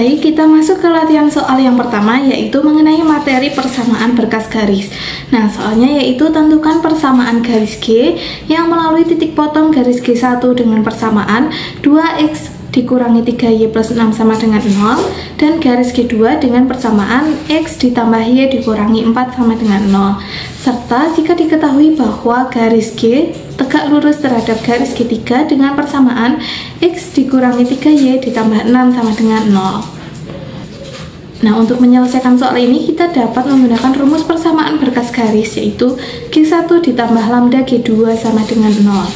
Baik, kita masuk ke latihan soal yang pertama, yaitu mengenai materi persamaan berkas garis. Nah, soalnya yaitu tentukan persamaan garis G yang melalui titik potong garis G1 dengan persamaan 2x dikurangi 3y plus 6 sama dengan 0, dan garis G2 dengan persamaan x ditambah y dikurangi 4 sama dengan 0. Serta jika diketahui bahwa garis G tegak lurus terhadap garis G3 dengan persamaan x dikurangi 3y ditambah 6 sama dengan 0. Nah, untuk menyelesaikan soal ini kita dapat menggunakan rumus persamaan berkas garis, yaitu G1 ditambah lambda G2 sama dengan 0.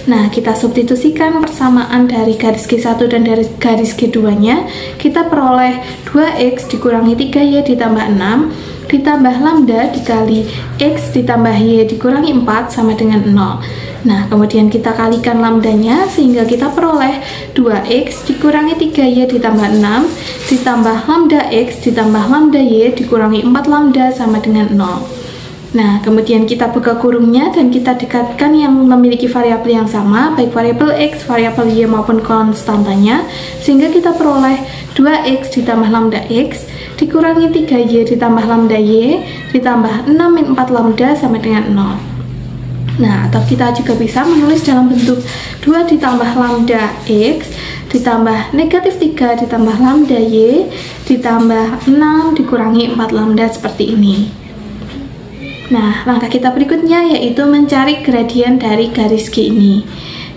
Nah, kita substitusikan persamaan dari garis G1 dan dari garis G2 nya, kita peroleh 2x dikurangi 3y ditambah 6 ditambah lambda dikali x ditambah y dikurangi 4 sama dengan 0. Nah, kemudian kita kalikan lambdanya sehingga kita peroleh 2x dikurangi 3y ditambah 6 ditambah lambda x ditambah lambda y dikurangi 4 lambda sama dengan 0. Nah, kemudian kita buka kurungnya dan kita dekatkan yang memiliki variabel yang sama, baik variabel x, variabel y maupun konstantanya, sehingga kita peroleh 2x ditambah lambda x dikurangi 3y ditambah lambda y ditambah 6 min 4 lambda sama dengan 0. Nah, atau kita juga bisa menulis dalam bentuk 2 ditambah lambda x ditambah negatif 3 ditambah lambda y ditambah 6 dikurangi 4 lambda seperti ini. Nah, langkah kita berikutnya yaitu mencari gradien dari garis G ini.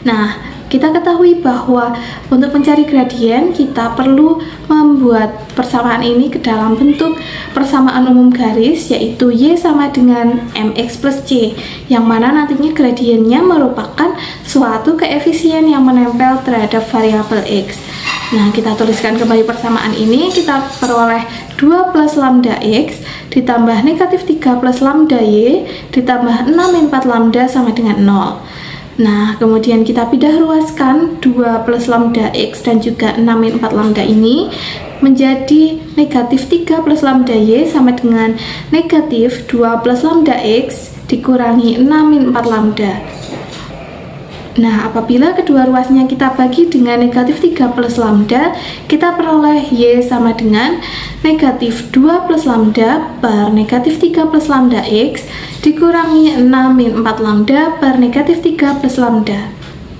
Nah, kita ketahui bahwa untuk mencari gradien kita perlu membuat persamaan ini ke dalam bentuk persamaan umum garis, yaitu y sama dengan mx plus c, yang mana nantinya gradiennya merupakan suatu koefisien yang menempel terhadap variabel x. Nah, kita tuliskan kembali persamaan ini, kita peroleh 2 plus lambda x ditambah negatif 3 plus lambda y ditambah 6 min 4 lambda sama dengan 0. Nah, kemudian kita pindah ruaskan 2 plus lambda x dan juga 6 min 4 lambda ini menjadi negatif 3 plus lambda y sama dengan negatif 2 plus lambda x dikurangi 6 min 4 lambda. Nah, apabila kedua ruasnya kita bagi dengan negatif 3 plus lambda, kita peroleh y sama dengan negatif 2 plus lambda per negatif 3 plus lambda x dikurangi 6 min 4 lambda per negatif 3 plus lambda.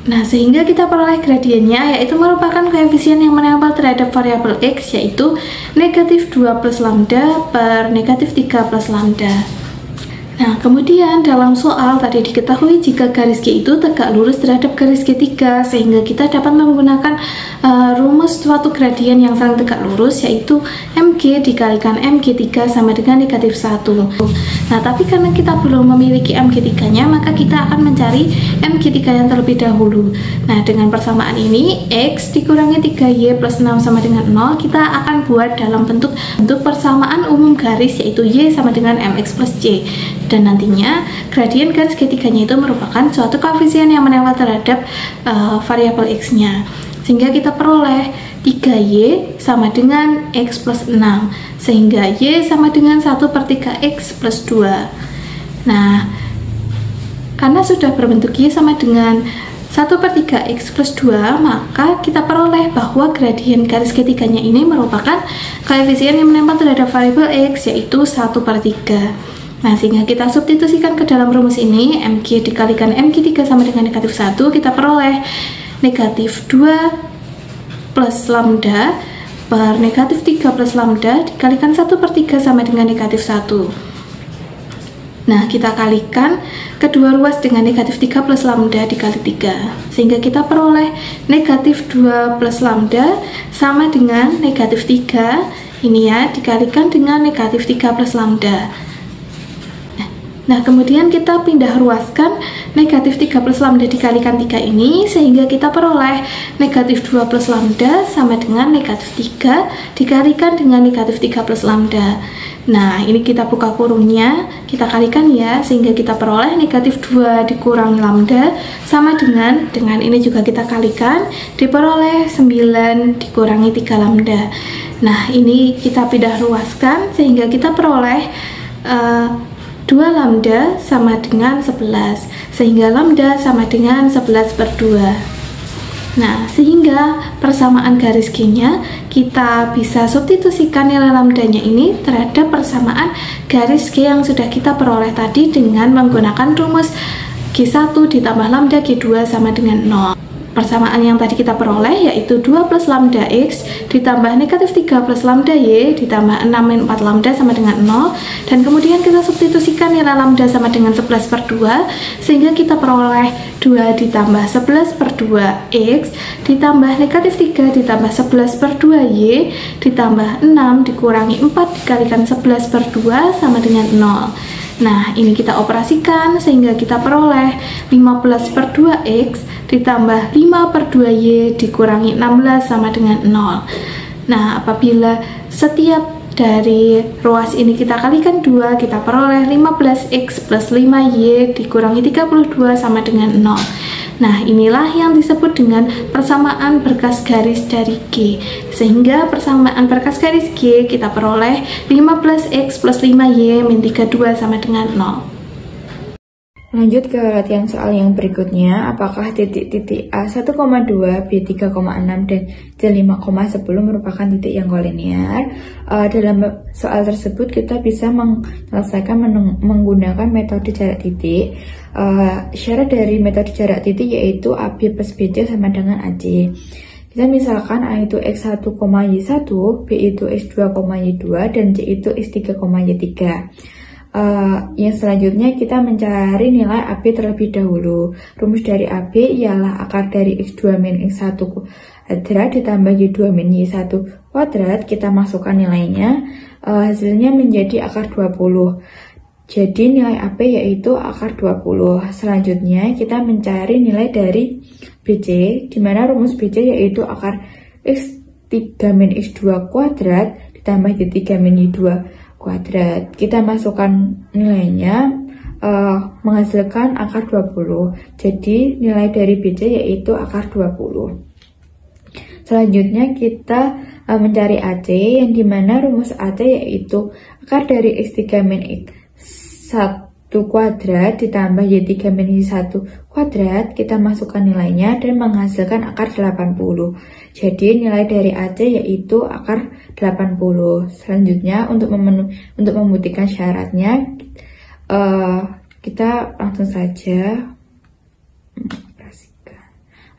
Nah, sehingga kita peroleh gradiennya, yaitu merupakan koefisien yang menempel terhadap variabel x, yaitu negatif 2 plus lambda per negatif 3 plus lambda. Nah, kemudian dalam soal tadi diketahui jika garis G itu tegak lurus terhadap garis G3, sehingga kita dapat menggunakan rumus suatu gradien yang saling tegak lurus, yaitu mg dikalikan mg3 sama dengan negatif 1. Nah, tapi karena kita belum memiliki mg3 nya, maka kita akan mencari mg3 yang terlebih dahulu. Nah, dengan persamaan ini x dikurangi 3y plus 6 sama dengan 0, kita akan buat dalam bentuk persamaan umum garis, yaitu y sama dengan mx plus c. Dan nantinya gradien garis G3 nya itu merupakan suatu koefisien yang menempel terhadap variabel x nya, sehingga kita peroleh 3y sama dengan x plus 6, sehingga y sama dengan 1 per 3x plus 2. Nah, karena sudah berbentuk y sama dengan 1 per 3x plus 2, maka kita peroleh bahwa gradien garis G3 nya ini merupakan koefisien yang menempel terhadap variabel x, yaitu 1 per 3. Nah, sehingga kita substitusikan ke dalam rumus ini, mg dikalikan mg3 sama dengan negatif 1, kita peroleh negatif 2 plus lambda per negatif 3 plus lambda dikalikan 1 per 3 sama dengan negatif 1. Nah, kita kalikan kedua ruas dengan negatif 3 plus lambda dikali 3, sehingga kita peroleh negatif 2 plus lambda sama dengan negatif 3, ini ya, dikalikan dengan negatif 3 plus lambda. Nah, kemudian kita pindah ruaskan negatif 3 plus lambda dikalikan 3 ini, sehingga kita peroleh negatif 2 plus lambda sama dengan negatif 3 dikalikan dengan negatif 3 plus lambda. Nah, ini kita buka kurungnya, kita kalikan ya, sehingga kita peroleh negatif 2 dikurangi lambda sama dengan ini juga kita kalikan, diperoleh 9 dikurangi 3 lambda. Nah, ini kita pindah ruaskan sehingga kita peroleh 2 lambda sama dengan 11, sehingga lambda sama dengan 11 per 2. Nah, sehingga persamaan garis G-nya kita bisa substitusikan nilai lambdanya ini terhadap persamaan garis G yang sudah kita peroleh tadi dengan menggunakan rumus G1 ditambah lambda G2 sama dengan 0. Persamaan yang tadi kita peroleh yaitu 2 plus lambda X ditambah negatif 3 plus lambda Y ditambah 6 min 4 lambda sama dengan 0, dan kemudian kita substitusikan nilai lambda sama dengan 11 per 2 sehingga kita peroleh 2 ditambah 11 per 2 X ditambah negatif 3 ditambah 11 per 2 Y ditambah 6 dikurangi 4 dikalikan 11 per 2 sama dengan 0. Nah, ini kita operasikan sehingga kita peroleh 15 per 2X ditambah 5 per 2Y dikurangi 16 sama dengan 0. Nah, apabila setiap dari ruas ini kita kalikan 2, kita peroleh 15X plus 5Y dikurangi 32 sama dengan 0. Nah, inilah yang disebut dengan persamaan berkas garis dari G. Sehingga persamaan berkas garis G kita peroleh 15X plus 5Y min 32 sama dengan 0. Lanjut ke latihan soal yang berikutnya. Apakah titik-titik A 1,2, B 3,6, dan C 5,10 merupakan titik yang kolinear? Dalam soal tersebut kita bisa menyelesaikan menggunakan metode jarak titik. Syarat dari metode jarak titik yaitu AB plus BC sama dengan AC. Kita misalkan A itu X1, Y1, B itu X2, Y2, dan C itu X3, Y3. Yang selanjutnya kita mencari nilai AB terlebih dahulu. Rumus dari AB ialah akar dari X2 min X1 kuadrat ditambah Y2 min Y1 kuadrat. Kita masukkan nilainya, hasilnya menjadi akar 20. Jadi nilai AB yaitu akar 20. Selanjutnya kita mencari nilai dari BC, di mana rumus BC yaitu akar X3 min X2 kuadrat ditambah Y3 min Y2 kuadrat. Kita masukkan nilainya, menghasilkan akar 20. Jadi nilai dari BC yaitu akar 20. Selanjutnya kita mencari AC, yang dimana rumus AC yaitu akar dari X3 min X1 kuadrat ditambah Y3 min Y1 kuadrat. Kita masukkan nilainya dan menghasilkan akar 80. Jadi nilai dari AC yaitu akar 80. Selanjutnya untuk membuktikan syaratnya, kita langsung saja mengoperasikan.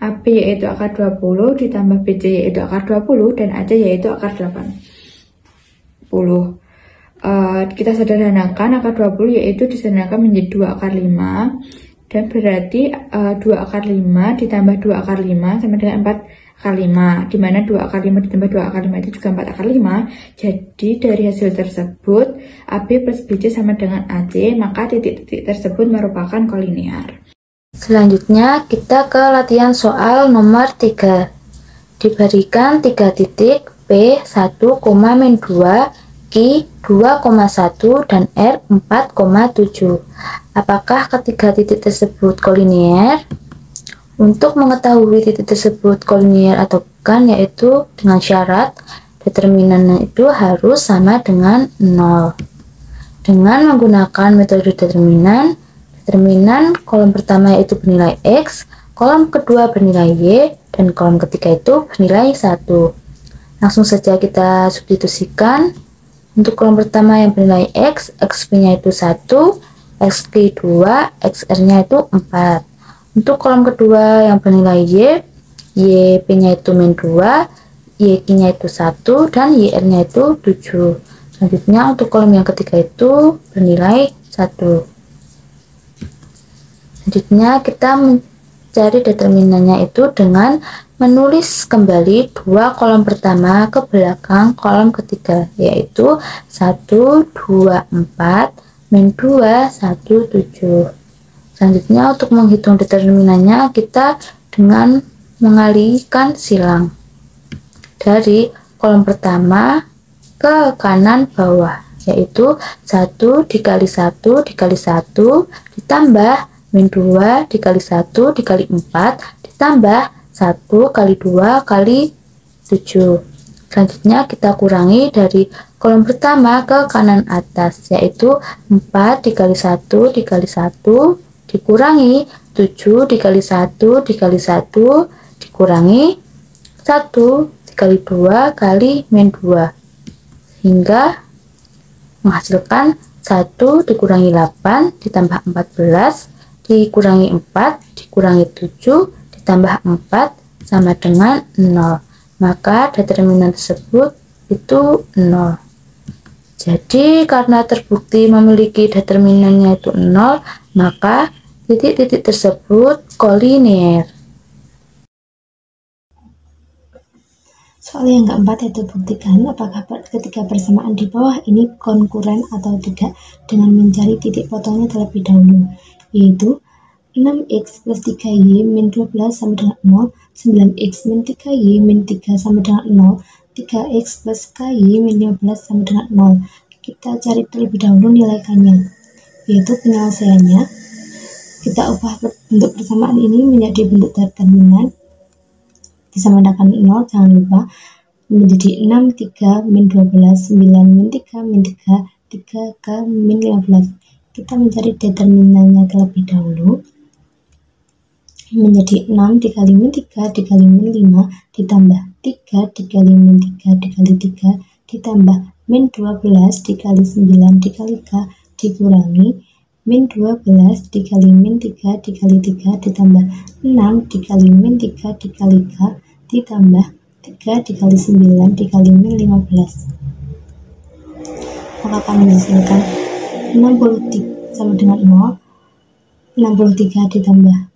AB yaitu akar 20 ditambah BC yaitu akar 20 dan AC yaitu akar 80. Kita sederhanakan akar 20 yaitu disederhanakan menjadi 2 akar 5, dan berarti 2 akar 5 ditambah 2 akar 5 sama dengan 4 akar 5, dimana 2 akar 5 ditambah 2 akar 5 itu juga 4 akar 5. Jadi dari hasil tersebut AB plus BC sama dengan AC, maka titik-titik tersebut merupakan kolinear. Selanjutnya kita ke latihan soal nomor 3. Diberikan 3 titik P 1,-2, Q 2,1 dan R 4,7. Apakah ketiga titik tersebut kolinear? Untuk mengetahui titik tersebut kolinear atau bukan, yaitu dengan syarat determinannya itu harus sama dengan 0. Dengan menggunakan metode determinan kolom pertama yaitu bernilai X, kolom kedua bernilai Y, dan kolom ketiga itu bernilai 1. Langsung saja kita substitusikan. Untuk kolom pertama yang bernilai X, XP-nya itu 1, XQ 2, XR-nya itu 4. Untuk kolom kedua yang bernilai Y, YP-nya itu min 2, YQ-nya itu 1, dan YR-nya itu 7. Selanjutnya untuk kolom yang ketiga itu bernilai 1. Selanjutnya kita mencari determinannya itu dengan menulis kembali 2 kolom pertama ke belakang kolom ketiga, yaitu 1, 2, 4, min 2, 1, 7. Selanjutnya untuk menghitung determinannya kita dengan mengalihkan silang dari kolom pertama ke kanan bawah, yaitu 1 dikali 1 dikali 1 ditambah min 2 dikali 1 dikali 4 ditambah 1 kali 2 kali 7. Selanjutnya kita kurangi dari kolom pertama ke kanan atas, yaitu 4 dikali 1 dikali 1 dikurangi 7 dikali 1 dikali 1 dikurangi 1 dikali 2 kali min 2 hingga menghasilkan 1 dikurangi 8 ditambah 14 dikurangi 4 dikurangi 7 ditambah 4 sama dengan 0. Maka determinan tersebut itu 0. Jadi karena terbukti memiliki determinannya itu 0, maka titik-titik tersebut kolinear. Soal yang keempat yaitu buktikan apakah ketiga persamaan di bawah ini konkuren atau tidak dengan mencari titik potongnya terlebih dahulu, yaitu 6x plus 3y min 12 sama dengan 0, 9x min 3y min 3 sama dengan 0, 3x plus ky min 15 sama dengan 0. Kita cari terlebih dahulu nilai k-nya, yaitu penyelesaiannya. Kita ubah bentuk persamaan ini menjadi bentuk determinan. Disamakan 0, jangan lupa, menjadi 6, 3, min 12, 9, min 3, min 3, 3 ke min 15. Kita mencari determinannya terlebih dahulu. Menjadi 6 dikali min 3 dikali min 5 ditambah 3 dikali min 3 dikali 3 ditambah min 12 dikali 9 dikali k dikurangi min 12 dikali min 3 dikali 3 ditambah 6 dikali min 3 dikali k ditambah 3 dikali 9 dikali min 15. Maka kami hasilkan 63 sama dengan 0, 63 ditambah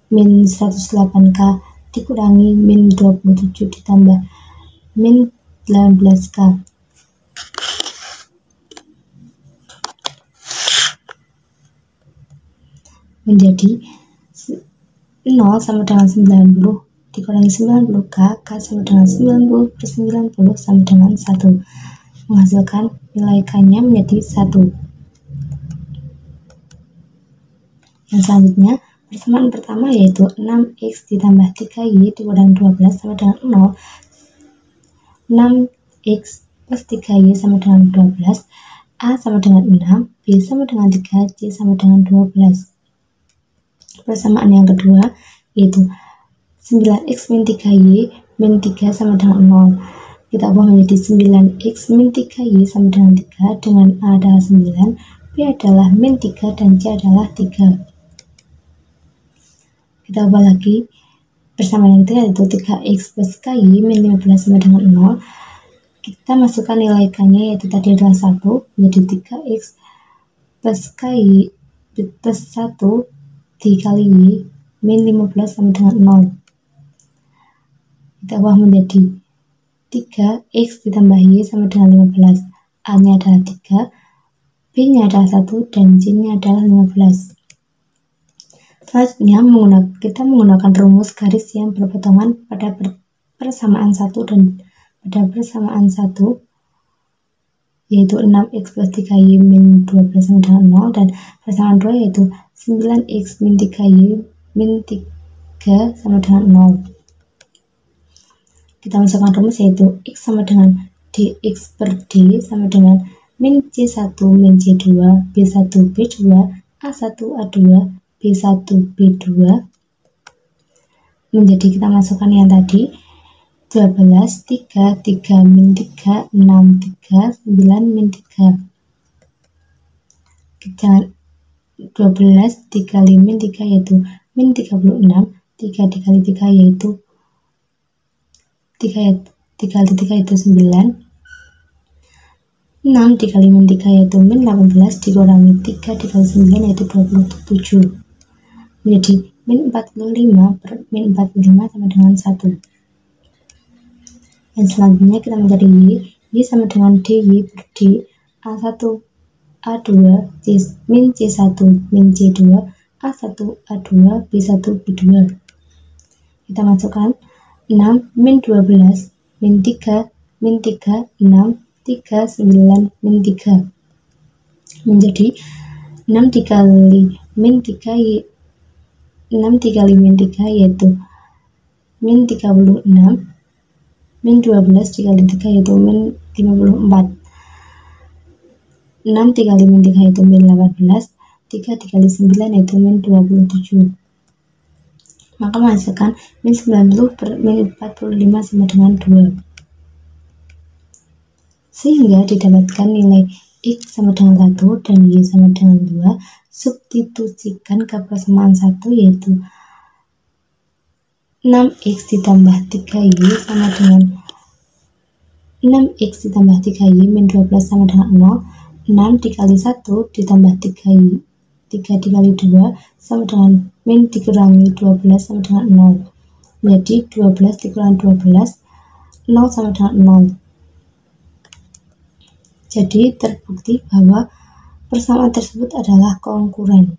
min 108k dikurangi min 27 ditambah min 18k. Menjadi 0 sama dengan 90 dikurangi 90k, k sama dengan 90 per 90 sama dengan 1. Menghasilkan nilai k-nya menjadi 1. Yang selanjutnya, persamaan pertama yaitu 6x ditambah 3y dikurangi 12 sama dengan 0. 6x plus 3y sama dengan 12, a sama dengan 6, b sama dengan 3, c sama dengan 12. Persamaan yang kedua yaitu 9x min 3y min 3 sama dengan 0. Kita ubah menjadi 9x min 3y sama dengan 3 dengan a adalah 9, b adalah min 3 dan c adalah 3. Kita ubah lagi persamaan yang ketiga yaitu 3x plus ky min 15 sama dengan 0. Kita masukkan nilai k-nya yaitu tadi adalah 1 menjadi 3x plus ky plus 1 dikali y min 15 sama dengan 0. Kita ubah menjadi 3x ditambah y sama dengan 15. A-nya adalah 3, B-nya adalah 1, dan C-nya adalah 15. Selanjutnya, kita menggunakan rumus garis yang berpotongan pada persamaan 1 dan pada persamaan 1 yaitu 6x plus 3y min 12 sama dengan 0 dan persamaan 2 yaitu 9x min 3y min 3 sama dengan 0. Kita masukkan rumus yaitu x sama dengan dx per d sama dengan min c1 min c2 b1 b2 a1 a2 b1 b2 menjadi kita masukkan yang tadi 12 3 3 min 3 6 3 9 min 3. Kita 12 dikali min 3 yaitu min 36, 3 dikali 3 yaitu 3 dikali 3 itu 9, 6 dikali min 3 yaitu min 18 dikurangi 3 dikali 9 yaitu 27 menjadi min 45 per min 45 sama dengan 1. Dan selanjutnya kita mencari y sama dengan dy per d a1 a2 min c1 min c2 a1 a2 b1 b2. Kita masukkan 6 min 12 min 3 min 3 6 3 9 min 3 menjadi 6 dikali min 3 6 dikali min 3 yaitu min 36, min 12 dikali 3 yaitu min 54, 6 dikali min 3 yaitu min 18, 3 dikali 9 yaitu min 27. maka menghasilkan min 90 per min 45 sama dengan 2. Sehingga didapatkan nilai X sama dengan 1 dan Y sama dengan 2, substitusikan ke persamaan 1 yaitu 6X ditambah 3Y sama dengan 6X ditambah 3Y min 12 sama dengan 0. 6 dikali 1 ditambah 3Y 3 dikali 2 sama dengan min dikurangi 12 sama dengan 0. Jadi 12 dikurangi 12, 0 sama dengan 0. Jadi terbukti bahwa persamaan tersebut adalah kongruren.